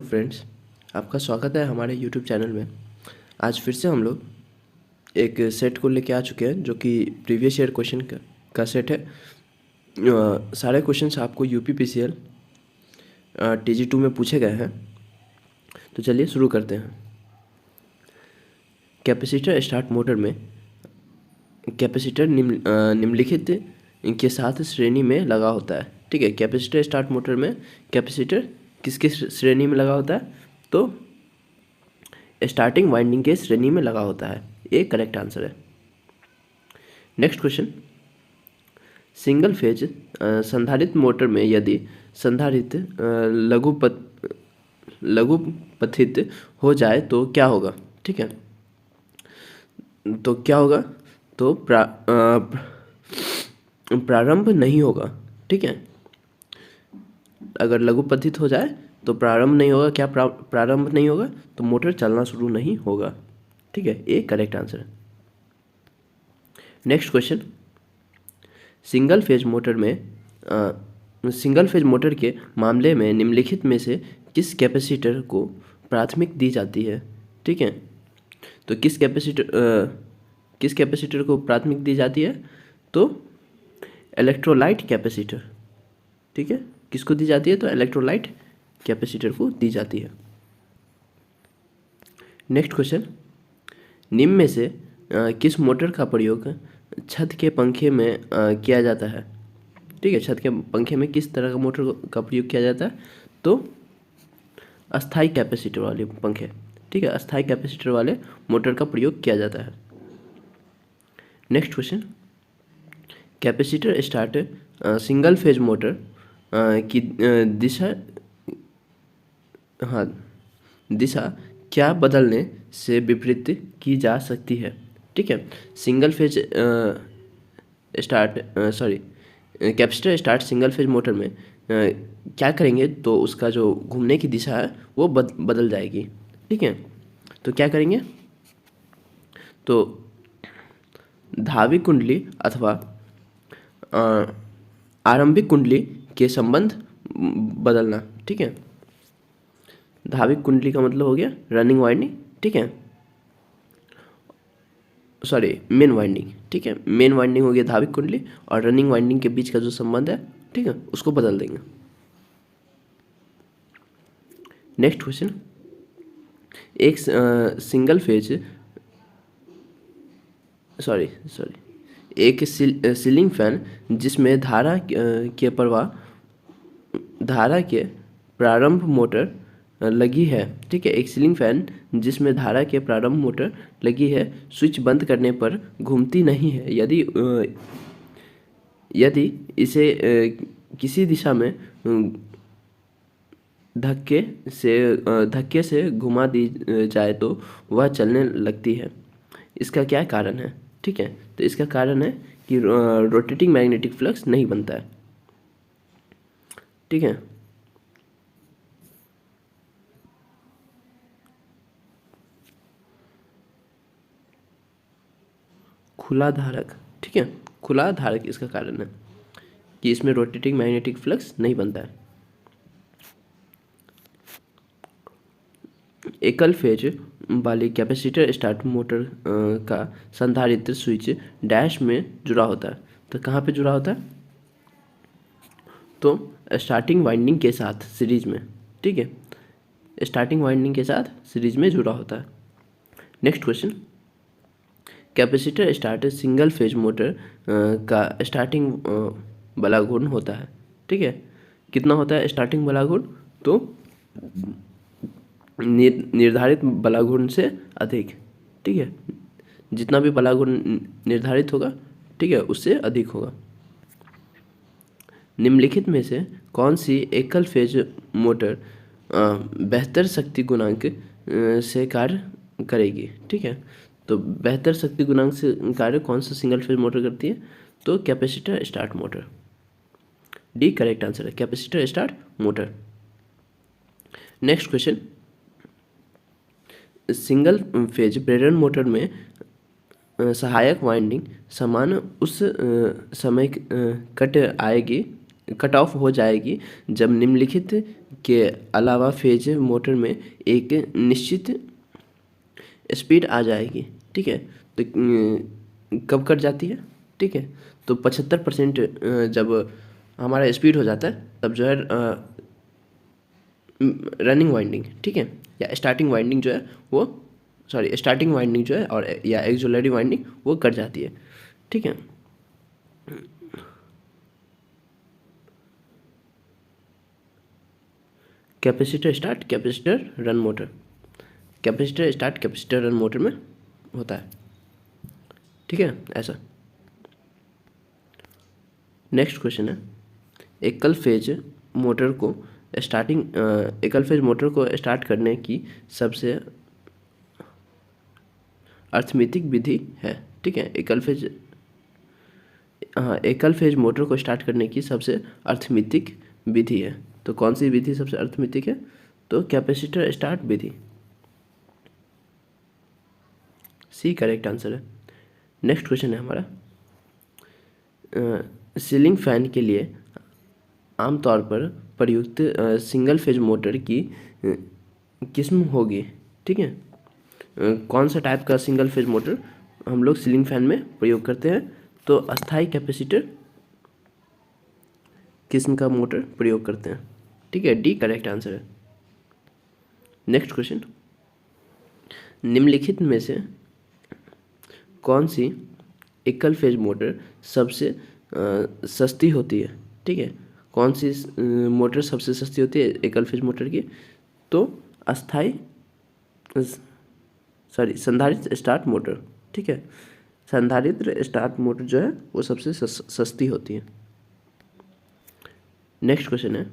Friends, आपका स्वागत है हमारे YouTube चैनल में। आज फिर से हम लोग एक सेट को लेके आ चुके हैं जो कि प्रीवियस ईयर क्वेश्चन का सेट है। सारे क्वेश्चंस आपको UPPCL TG2 में पूछे गए हैं। तो चलिए शुरू करते हैं। कैपेसिटर स्टार्ट मोटर में कैपेसिटर निम्नलिखित के साथ श्रेणी में लगा होता है। ठीक है, कैपेसिटर स्टार्ट मोटर में कैपेसिटर किसके श्रेणी में लगा होता है? तो स्टार्टिंग वाइंडिंग के श्रेणी में लगा होता है। ये करेक्ट आंसर है। नेक्स्ट क्वेश्चन, सिंगल फेज संधारित्र मोटर में यदि संधारित्र लघुपथित हो जाए तो क्या होगा? ठीक है, तो क्या होगा? तो प्रारंभ नहीं होगा। ठीक है, अगर लघुपथित हो जाए तो प्रारंभ नहीं होगा। क्या प्रारंभ नहीं होगा? तो मोटर चलना शुरू नहीं होगा। ठीक है, ये करेक्ट आंसर है। Next question, single phase motor के मामले में निम्नलिखित में से किस कैपेसिटर को प्राथमिक दी जाती है? ठीक है, तो किस कैपेसिटर को प्राथमिक दी जाती है? तो इलेक्ट्रोलाइट कैपेसिटर। ठीक है, किसको दी जाती है? तो इलेक्ट्रोलाइट कैपेसिटर को दी जाती है। नेक्स्ट क्वेश्चन, निम्न में से किस मोटर का प्रयोग छत के पंखे में किया जाता है? ठीक है, छत के पंखे में किस तरह का मोटर का प्रयोग किया जाता है? तो अस्थाई कैपेसिटर वाले पंखे। ठीक है, अस्थाई कैपेसिटर वाले मोटर का प्रयोग किया जाता है। Next question, capacitor start single phase motor की दिशा क्या बदलने से विपरीत की जा सकती है? ठीक है, single phase capacitor start single phase motor में क्या करेंगे? तो उसका जो घूमने की दिशा है वो बदल जाएगी। ठीक है, तो क्या करेंगे? तो धावी कुंडली अथवा आरंभिक कुंडली के संबंध बदलना। ठीक है, धाविक कुंडली का मतलब हो गया रनिंग वाइंडिंग। ठीक है, मेन वाइंडिंग। ठीक है, मेन वाइंडिंग हो गया धाविक कुंडली, और रनिंग वाइंडिंग के बीच का जो संबंध है, ठीक है, उसको बदल देंगे। नेक्स्ट क्वेश्चन, एक एक सीलिंग फैन जिसमें धारा के प्रारंभ मोटर लगी है। ठीक है, एक सीलिंग फैन जिसमें धारा के प्रारंभ मोटर लगी है, स्विच बंद करने पर घूमती नहीं है। यदि इसे किसी दिशा में धक्के से घुमा दी जाए तो वह चलने लगती है। इसका क्या कारण है? ठीक है, तो इसका कारण है कि रोटेटिंग मैग्नेटिक फ्लक्स नहीं बनता है। ठीक है, खुला धारक। ठीक है, खुला धारक इसका कारण है कि इसमें रोटेटिंग मैग्नेटिक फ्लक्स नहीं बनता है। एकल फेज वाली कैपेसिटर स्टार्ट मोटर का संधारित्र स्विच डैश में जुड़ा होता है। तो कहाँ पे जुड़ा होता है? तो स्टार्टिंग वाइंडिंग के साथ सीरीज में। ठीक है, स्टार्टिंग वाइंडिंग के साथ सीरीज में जुड़ा होता है। Next question, capacitor start single phase motor का स्टार्टिंग बलाघूर्ण होता है। ठीक है, कितना होता है स्टार्टिंग बलाघूर्ण? तो निर्धारित बलाघूर्ण से अधिक। ठीक है, जितना भी बलाघूर्ण निर्धारित होगा, ठीक है, उससे अधिक होगा। निम्नलिखित में से कौन सी एकल फेज मोटर बेहतर शक्ति गुणांक से कार्य करेगी? ठीक है, तो बेहतर शक्ति गुणांक से कार्य कौन सा सिंगल फेज मोटर करती है? तो capacitor start motor. D correct answer है, capacitor start motor. Next question, single phase प्रेरण मोटर में सहायक वाइंडिंग समान उस समय कट आएगी कट ऑफ हो जाएगी जब निम्नलिखित के अलावा फेज मोटर में एक निश्चित स्पीड आ जाएगी। ठीक है, तो कब कट जाती है? ठीक है, तो 75% जब हमारा स्पीड हो जाता है तब जो है रनिंग वाइंडिंग, ठीक है, या स्टार्टिंग वाइंडिंग जो है वो स्टार्टिंग वाइंडिंग जो है और या एक्सिलरी वाइंडिंग वो कट जाती है। ठीक है, capacitor start, capacitor run motor, capacitor start capacitor run motor में होता है। ठीक है, ऐसा। नेक्स्ट क्वेश्चन है, एकल फेज मोटर को स्टार्ट करने की सबसे अर्थमितिक विधि है। ठीक है, एकल फेज मोटर को स्टार्ट करने की सबसे अर्थमितिक विधि है। तो कौन सी विधि सबसे अर्थमितिक है? तो कैपेसिटर स्टार्ट विधि, सी करेक्ट आंसर है। नेक्स्ट क्वेश्चन है हमारा, सीलिंग फैन के लिए आमतौर पर प्रयुक्त सिंगल फेज मोटर की किस्म होगी। ठीक है, कौन सा टाइप का सिंगल फेज मोटर हम लोग सीलिंग फैन में प्रयोग करते हैं? तो अस्थाई कैपेसिटर किस्म का मोटर प्रयोग करते हैं। ठीक है, डी करेक्ट आंसर है। नेक्स्ट क्वेश्चन, निम्नलिखित में से कौन सी एकल फेज मोटर सबसे सस्ती होती है? ठीक है, कौन सी मोटर सबसे सस्ती होती है एकल फेज मोटर की? तो संधारित्र स्टार्ट मोटर। ठीक है, संधारित्र स्टार्ट मोटर जो है वो सबसे सस्ती होती है। नेक्स्ट क्वेश्चन है,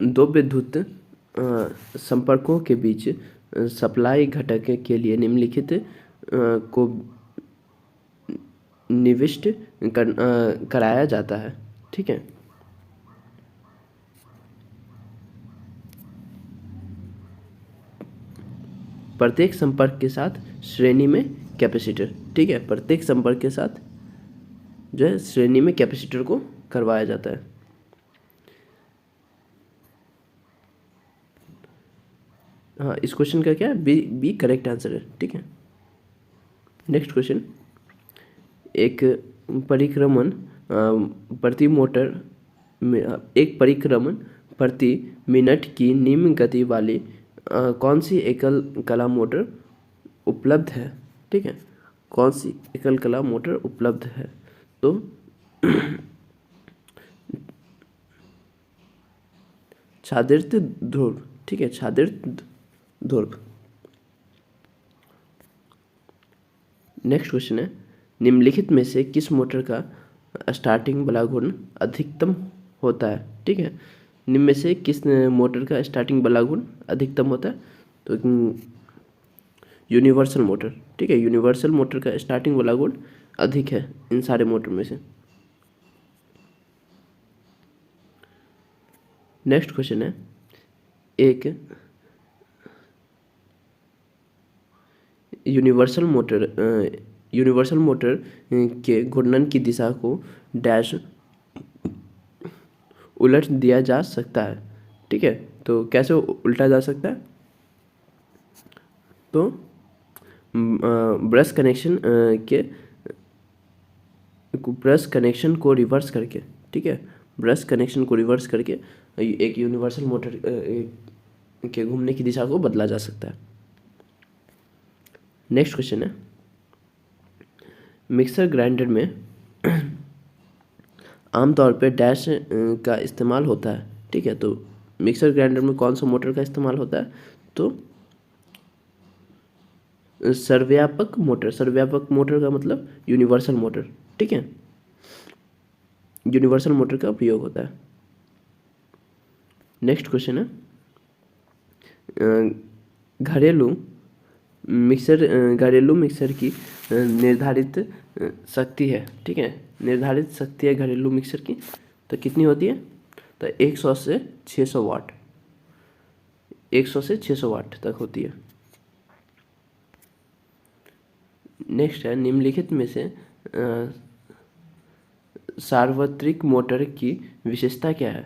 दो विद्युत संपर्कों के बीच सप्लाई घटक के लिए निम्नलिखित को निविष्ट कराया जाता है। ठीक है, प्रत्येक संपर्क के साथ श्रेणी में कैपेसिटर। ठीक है, प्रत्येक संपर्क के साथ जो है श्रेणी में कैपेसिटर को करवाया जाता है। हाँ, इस क्वेश्चन का क्या है? बी करेक्ट आंसर है। ठीक है, नेक्स्ट क्वेश्चन, एक परिक्रमण प्रति मिनट की निम्न गति वाली कौन सी एकल कला मोटर उपलब्ध है? ठीक है, कौन सी एकल कला मोटर उपलब्ध है? तो छादित ध्रुव। ठीक है, छादित ध्रुव। नेक्स्ट क्वेश्चन है, निम्नलिखित में से किस मोटर का स्टार्टिंग बला गुण अधिकतम होता है? ठीक है, निम्न में से किस मोटर का स्टार्टिंग बला गुण अधिकतम होता है? तो यूनिवर्सल मोटर। ठीक है, यूनिवर्सल मोटर का स्टार्टिंग वाला गुण अधिक है इन सारे मोटर में से। नेक्स्ट क्वेश्चन है, एक यूनिवर्सल मोटर के घूर्णन की दिशा को डैश उलट दिया जा सकता है। ठीक है, तो कैसे उल्टा जा सकता है? तो ब्रश कनेक्शन को रिवर्स करके। ठीक है, ब्रश कनेक्शन को रिवर्स करके एक यूनिवर्सल मोटर के घूमने की दिशा को बदला जा सकता है। नेक्स्ट क्वेश्चन है, मिक्सर ग्राइंडर में आमतौर पर डैश का इस्तेमाल होता है। ठीक है, तो मिक्सर ग्राइंडर में कौन सा मोटर का इस्तेमाल होता है? तो सर्वव्यापक मोटर का मतलब यूनिवर्सल मोटर। ठीक है, यूनिवर्सल मोटर का प्रयोग होता है। नेक्स्ट क्वेश्चन है, घरेलू मिक्सर की निर्धारित शक्ति है। ठीक है, निर्धारित शक्ति है घरेलू मिक्सर की, तो कितनी होती है? तो 100 से 600 वाट, 100 से 600 वाट तक होती है। नेक्स्ट है, निम्नलिखित में से सार्वत्रिक मोटर की विशेषता क्या है?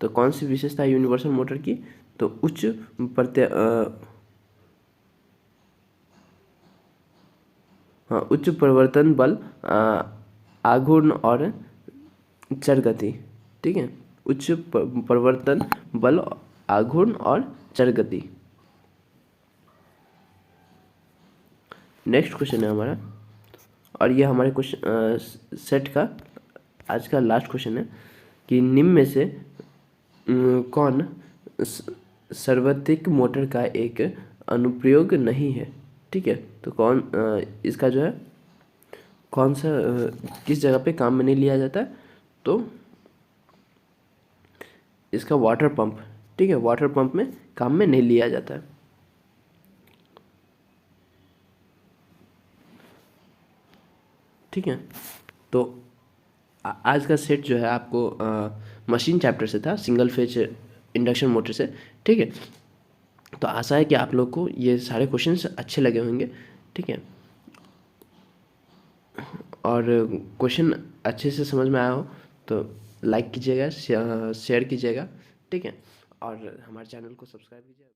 तो कौन सी विशेषता है यूनिवर्सल मोटर की? तो उच्च प्रवर्तन बल, आघूर्ण और चर गति। ठीक है, उच्च प्रवर्तन बल, आघूर्ण और चर गति। नेक्स्ट क्वेश्चन है हमारा, और ये हमारे क्वेश्चन सेट का आज का लास्ट क्वेश्चन है कि निम्न में से कौन सार्वत्रिक मोटर का एक अनुप्रयोग नहीं है? ठीक है, तो कौन इसका जो है कौन सा किस जगह पे काम में नहीं लिया जाता है? तो इसका वाटर पंप। ठीक है, वाटर पंप में काम में नहीं लिया जाता है। ठीक है, तो आज का सेट जो है आपको मशीन चैप्टर से था, सिंगल फेज इंडक्शन मोटर से। ठीक है, तो आशा है कि आप लोग को ये सारे क्वेश्चंस अच्छे लगे होंगे। ठीक है, और क्वेश्चन अच्छे से समझ में आया हो तो लाइक कीजिएगा, शेयर कीजिएगा। ठीक है, और हमारे चैनल को सब्सक्राइब कीजिएगा।